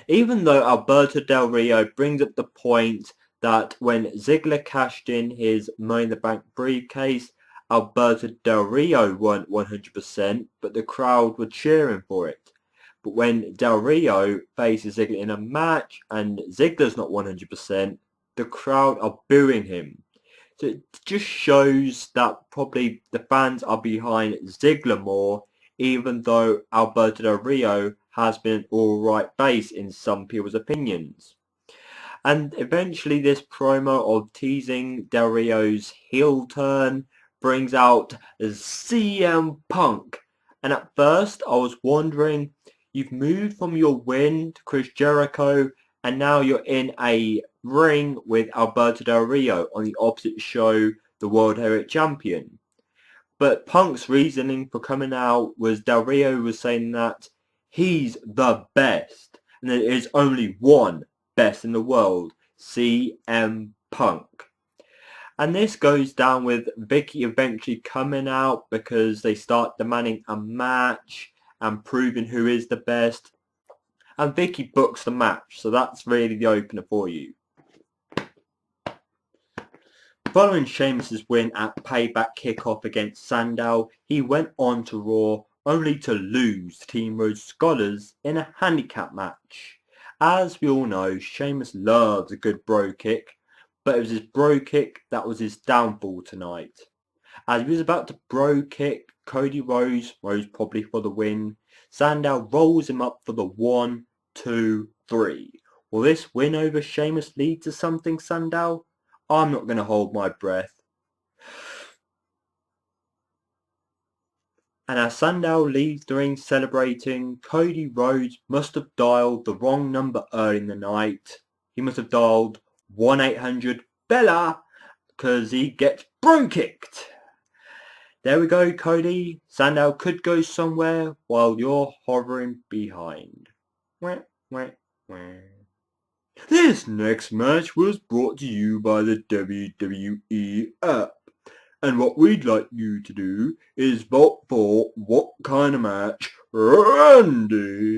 Even though Alberto Del Rio brings up the point that when Ziggler cashed in his Money in the Bank briefcase, Alberto Del Rio weren't 100%, but the crowd were cheering for it. But when Del Rio faces Ziggler in a match and Ziggler's not 100%, the crowd are booing him. So it just shows that probably the fans are behind Ziggler more, even though Alberto Del Rio has been an alright base in some people's opinions. And eventually this promo of teasing Del Rio's heel turn brings out CM Punk. And at first I was wondering, you've moved from your win to Chris Jericho and now you're in a ring with Alberto Del Rio on the opposite show, the World Heavyweight Champion. But Punk's reasoning for coming out was Del Rio was saying that he's the best and there is only one best in the world, CM Punk. And this goes down with Vicky eventually coming out because they start demanding a match and proving who is the best. And Vicky books the match, so that's really the opener for you. Following Sheamus' win at Payback Kickoff against Sandal, he went on to Raw only to lose to Team Rhodes Scholars in a handicap match. As we all know, Sheamus loves a good bro kick, but it was his bro kick that was his downfall tonight. As he was about to bro kick Cody Rhodes probably for the win, Sandal rolls him up for the 1, 2, 3. Will this win over Sheamus lead to something, Sandal? I'm not going to hold my breath. And as Sandal leaves the ring celebrating, Cody Rhodes must have dialed the wrong number early in the night. He must have dialed 1-800-BELLA because he gets bro-kicked. There we go, Cody. Sandal could go somewhere while you're hovering behind. Wah, wah, wah. This next match was brought to you by the WWE app. And what we'd like you to do is vote for what kind of match Randy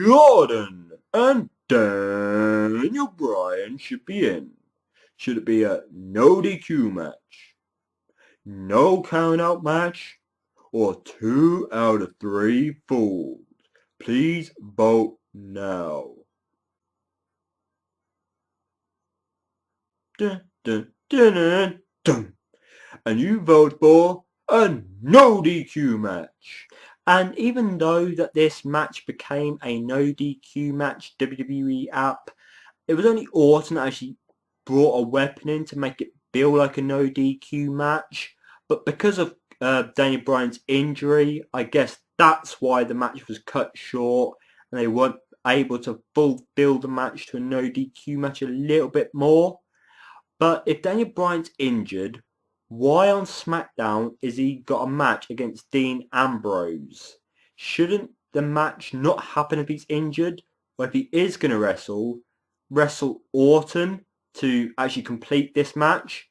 Orton and Daniel Bryan should be in. Should it be a no DQ match, no count out match, or 2 out of 3 falls? Please vote now. Dun, dun, dun, dun, dun. And you vote for a no DQ match. And even though that this match became a no DQ match, WWE app, it was only Orton that actually brought a weapon in to make it feel like a no DQ match. But because of Daniel Bryan's injury, I guess that's why the match was cut short and they weren't able to fulfill the match to a no DQ match a little bit more. But if Daniel Bryan's injured, why on SmackDown is he got a match against Dean Ambrose? Shouldn't the match not happen if he's injured? Or if he is going to wrestle Orton to actually complete this match?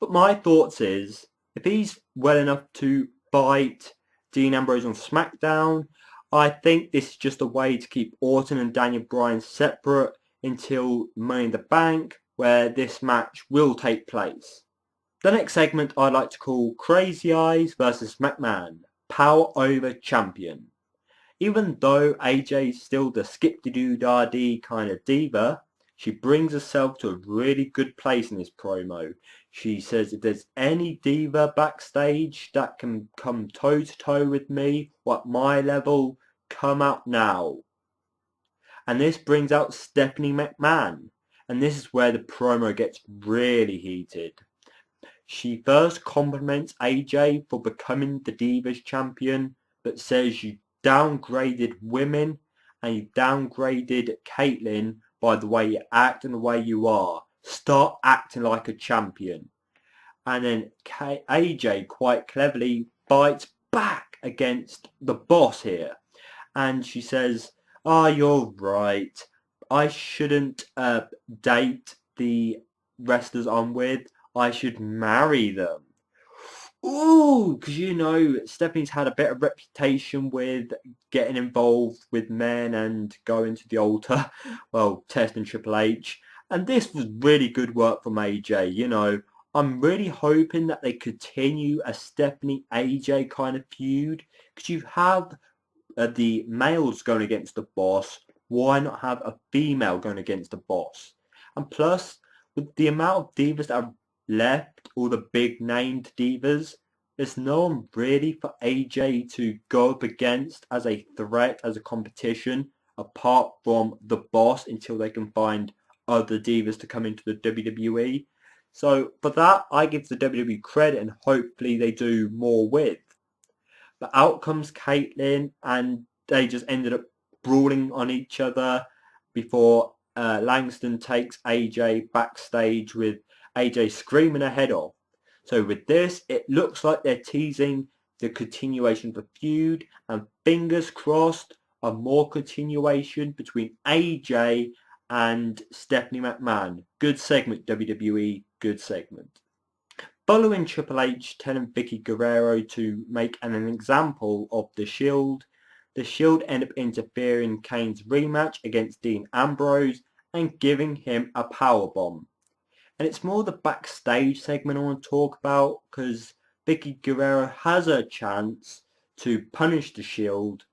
But my thoughts is, if he's well enough to fight Dean Ambrose on SmackDown, I think this is just a way to keep Orton and Daniel Bryan separate until Money in the Bank, where this match will take place. The next segment I'd like to call Crazy Eyes vs McMahon, Power Over Champion. Even though AJ is still the skip-de-doo-dah-dee kind of diva, she brings herself to a really good place in this promo. She says if there's any diva backstage that can come toe-to-toe with me or at my level, come out now. And this brings out Stephanie McMahon. And this is where the promo gets really heated. She first compliments AJ for becoming the Divas champion, but says you downgraded women and you downgraded Caitlyn by the way you act and the way you are. Start acting like a champion. And then AJ quite cleverly fights back against the boss here. And she says, you're right. I shouldn't date the wrestlers I'm with. I should marry them. Ooh, because you know, Stephanie's had a bit of reputation with getting involved with men and going to the altar, well, testing Triple H. And this was really good work from AJ, you know. I'm really hoping that they continue a Stephanie AJ kind of feud, because you have the males going against the boss. Why not have a female going against the boss? And plus, with the amount of divas that are left, all the big named divas, there's no one really for AJ to go up against as a threat, as a competition, apart from the boss until they can find other divas to come into the WWE. So for that, I give the WWE credit and hopefully they do more with. But out comes Caitlyn and they just ended up brawling on each other before Langston takes AJ backstage with AJ screaming her head off. So with this, it looks like they're teasing the continuation of the feud, and fingers crossed a more continuation between AJ and Stephanie McMahon. Good segment, WWE, good segment. Following Triple H telling Vicky Guerrero to make an example of The Shield ended up interfering in Kane's rematch against Dean Ambrose and giving him a powerbomb. And it's more the backstage segment I want to talk about, because Vicky Guerrero has a chance to punish The Shield,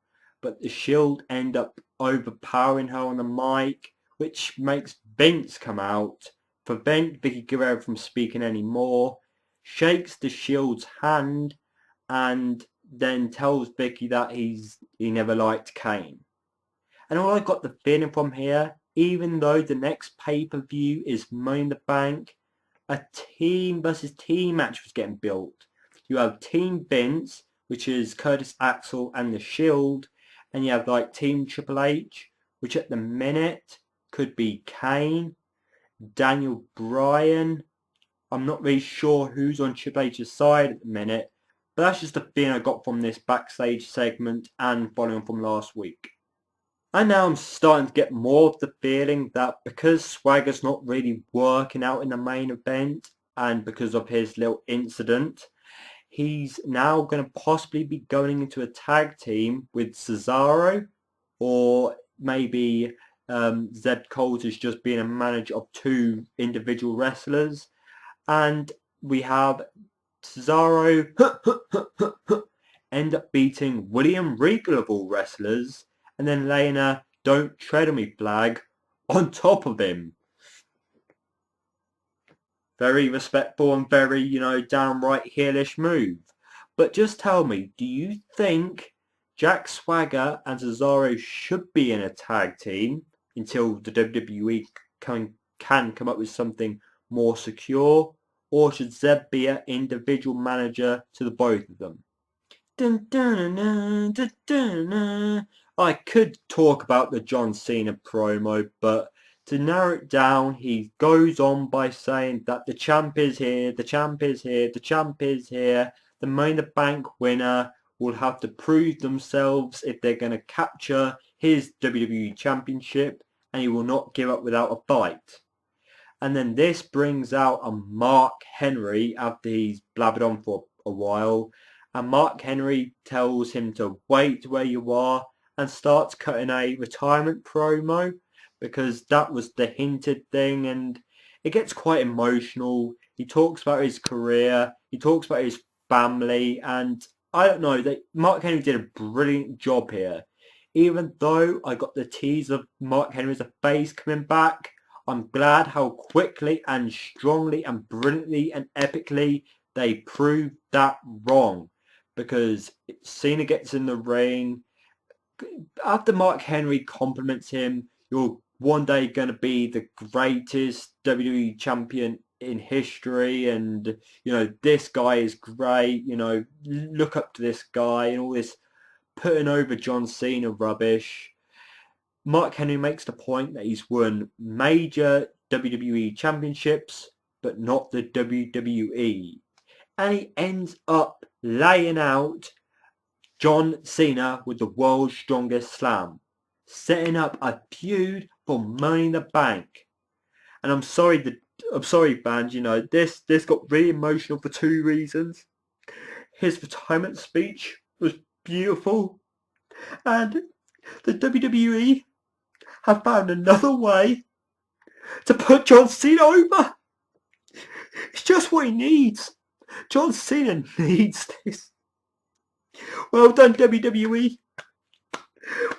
but The Shield end up overpowering her on the mic, which makes Vince come out, prevent Vicky Guerrero from speaking anymore, shakes The Shield's hand, and then tells Vicky that he never liked Kane. And all I got the feeling from here, even though the next pay-per-view is Money in the Bank, a team versus team match was getting built. You have Team Vince, which is Curtis Axel and The Shield, and you have like Team Triple H, which at the minute could be Kane, Daniel Bryan. I'm not really sure who's on Triple H's side at the minute, but that's just the feeling I got from this backstage segment and following on from last week. And now I'm starting to get more of the feeling that because Swagger's not really working out in the main event, and because of his little incident, he's now going to possibly be going into a tag team with Cesaro, or maybe Zeb Coulter's just being a manager of two individual wrestlers. And we have Cesaro end up beating William Regal of all wrestlers, and then laying a "Don't Tread on Me" flag on top of him. Very respectful and very, you know, downright heelish move. But just tell me, do you think Jack Swagger and Cesaro should be in a tag team until the WWE can come up with something more secure? Or should Zeb be an individual manager to the both of them? Dun, dun, dun, dun, dun, dun. I could talk about the John Cena promo, but to narrow it down, he goes on by saying that the champ is here, the champ is here, the champ is here. The Money in the Bank winner will have to prove themselves if they're going to capture his WWE Championship, and he will not give up without a fight. And then this brings out a Mark Henry after he's blabbered on for a while. And Mark Henry tells him to wait where you are and starts cutting a retirement promo, because that was the hinted thing, and it gets quite emotional. He talks about his career, he talks about his family, and I don't know, Mark Henry did a brilliant job here. Even though I got the tease of Mark Henry as a face coming back, I'm glad how quickly and strongly and brilliantly and epically they proved that wrong. Because Cena gets in the ring, after Mark Henry compliments him, you're one day going to be the greatest WWE champion in history, and you know, this guy is great, you know, look up to this guy, and all this putting over John Cena rubbish. Mark Henry makes the point that he's won major WWE championships, but not the WWE. And he ends up laying out John Cena with the world's strongest slam, setting up a feud for Money in the Bank. And I'm sorry fans, you know, this got really emotional for two reasons. His retirement speech was beautiful, and the WWE have found another way to put John Cena over. It's just what he needs. John Cena needs this. Well done, WWE.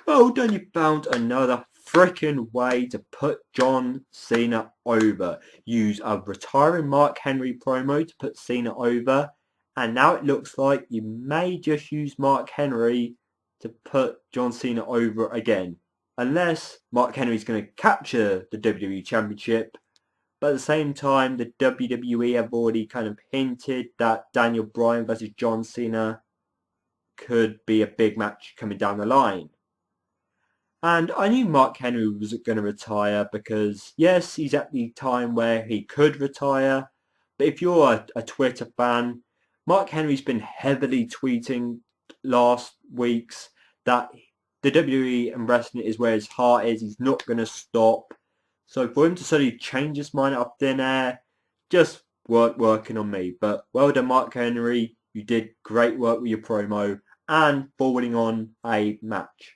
Well done, you found another freaking way to put John Cena over. Use a retiring Mark Henry promo to put Cena over, and now it looks like you may just use Mark Henry to put John Cena over again. Unless Mark Henry's going to capture the WWE Championship. But at the same time, the WWE have already kind of hinted that Daniel Bryan versus John Cena could be a big match coming down the line. And I knew Mark Henry was going to retire because, yes, he's at the time where he could retire. But if you're a Twitter fan, Mark Henry's been heavily tweeting last weeks that the WWE and wrestling is where his heart is. He's not going to stop. So for him to suddenly change his mind up thin air, just working on me. But well done, Mark Henry. You did great work with your promo and forwarding on a match.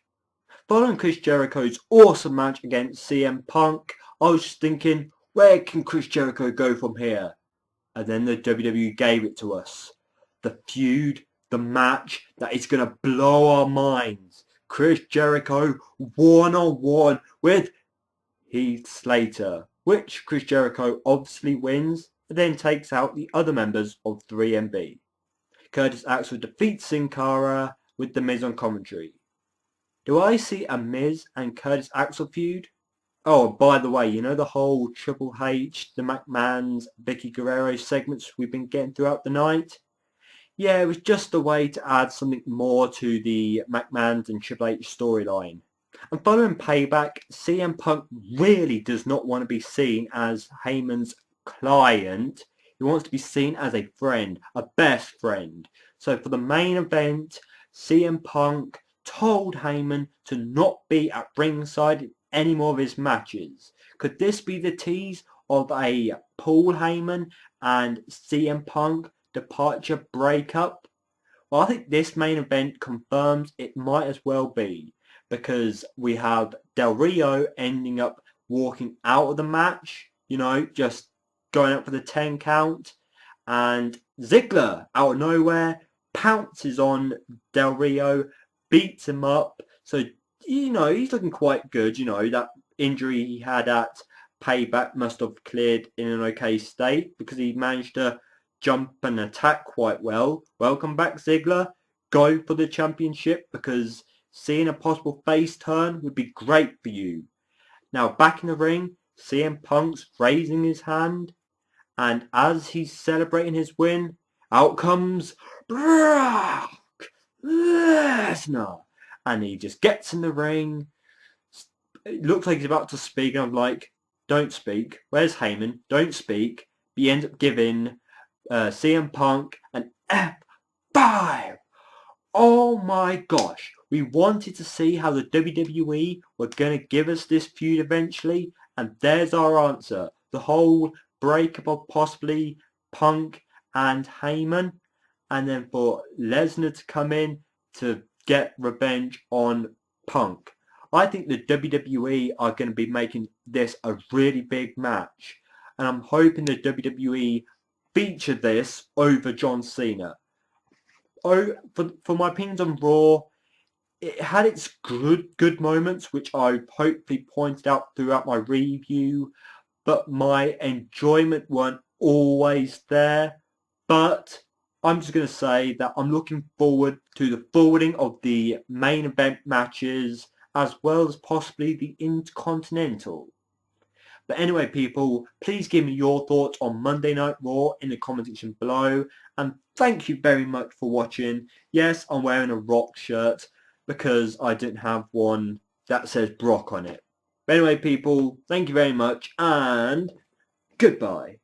Following Chris Jericho's awesome match against CM Punk, I was just thinking, where can Chris Jericho go from here? And then the WWE gave it to us. The feud, the match that is going to blow our minds. Chris Jericho one-on-one with Heath Slater, which Chris Jericho obviously wins, and then takes out the other members of 3MB. Curtis Axel defeats Sin Cara with The Miz on commentary. Do I see a Miz and Curtis Axel feud? Oh, by the way, you know the whole Triple H, the McMahons, Vicky Guerrero segments we've been getting throughout the night? Yeah, it was just a way to add something more to the McMahons and Triple H storyline. And following Payback, CM Punk really does not want to be seen as Heyman's client. He wants to be seen as a friend, a best friend. So for the main event, CM Punk told Heyman to not be at ringside in any more of his matches. Could this be the tease of a Paul Heyman and CM Punk departure breakup? Well, I think this main event confirms it might as well be, because we have Del Rio ending up walking out of the match, just going up for the 10 count, and Ziggler out of nowhere pounces on Del Rio, beats him up. So, he's looking quite good. That injury he had at Payback must have cleared in an okay state because he managed to jump and attack quite well. Welcome back, Ziggler. Go for the championship, because seeing a possible face turn would be great for you. Now, back in the ring, CM Punk's raising his hand, and as he's celebrating his win, out comes Brock Lesnar, and he just gets in the ring. It looks like he's about to speak, and I'm like, don't speak. Where's Heyman? Don't speak. But he ends up giving CM Punk an F5. Oh my gosh. We wanted to see how the WWE were going to give us this feud eventually, and there's our answer. The whole breakup of possibly Punk and Heyman, and then for Lesnar to come in to get revenge on Punk. I think the WWE are going to be making this a really big match, and I'm hoping the WWE feature this over John Cena. Oh, for my opinions on Raw, it had its good moments, which I hopefully pointed out throughout my review, but my enjoyment weren't always there. But I'm just going to say that I'm looking forward to the forwarding of the main event matches, as well as possibly the Intercontinental. But anyway, people, please give me your thoughts on Monday Night Raw in the comment section below. And thank you very much for watching. Yes, I'm wearing a Rock shirt because I didn't have one that says Brock on it. But anyway, people, thank you very much and goodbye.